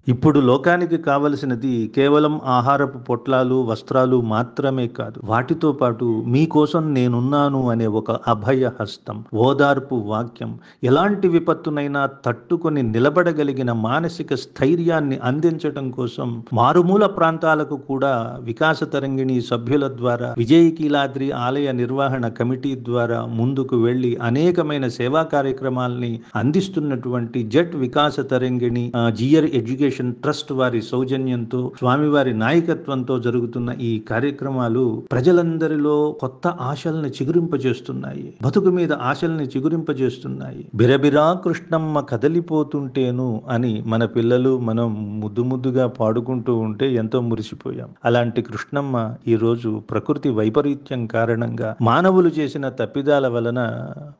ఇప్పుడు లోకానికి కావలసినది కేవలం ఆహారపు పొట్లాలు, వస్త్రాలు మాత్రమే కాదు. వాటితో పాటు మీకోసం నేనున్నాను అనే ఒక అభయ హస్తం, ఓదార్పు వాక్యం, ఎలాంటి విపత్తునైనా తట్టుకొని నిలబడగలిగిన మానసిక స్థైర్యాన్ని అందించటం కోసం మారుమూల ప్రాంతాలకు కూడా వికాస తరంగిణి సభ్యుల ద్వారా, విజయకీలాద్రి ఆలయ నిర్వహణ కమిటీ ద్వారా ముందుకు వెళ్లి అనేకమైన సేవా కార్యక్రమాల్ని అందిస్తున్నటువంటి జెట్ వికాస తరంగిణి జియర్ ఎడ్యుకేషన్ ట్రస్ట్ వారి సౌజన్యంతో, స్వామివారి నాయకత్వంతో జరుగుతున్న ఈ కార్యక్రమాలు ప్రజలందరిలో కొత్త ఆశల్ని చిగురింపజేస్తున్నాయి. బతుకు మీద ఆశల్ని చిగురింపజేస్తున్నాయి. బిరబిరా కృష్ణమ్మ కదలిపోతుంటేను అని మన పిల్లలు మనం ముద్దు ముద్దుగా పాడుకుంటూ ఉంటే ఎంతో మురిసిపోయాం. అలాంటి కృష్ణమ్మ ఈరోజు ప్రకృతి వైపరీత్యం కారణంగా మానవులు చేసిన తప్పిదాల వలన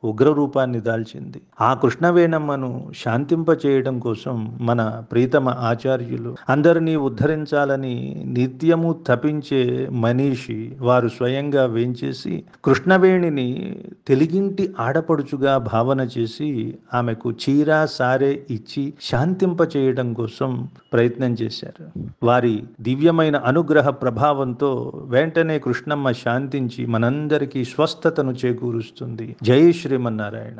ఉగ్రరూపాన్ని దాల్చింది. ఆ కృష్ణవేణమ్మను శాంతింప చేయడం కోసం మన ప్రీతమ ఆచార్యులు అందరినీ ఉద్ధరించాలని నిత్యము తపించే మనీషి వారు స్వయంగా వేంచేసి కృష్ణవేణిని తెలుగింటి ఆడపడుచుగా భావన చేసి ఆమెకు చీర సారే ఇచ్చి శాంతింప చేయడం కోసం ప్రయత్నం చేశారు. వారి దివ్యమైన అనుగ్రహ ప్రభావంతో వెంటనే కృష్ణమ్మ శాంతించి మనందరికీ స్వస్థతను చేకూరుస్తుంది. జై శ్రీమన్నారాయణ.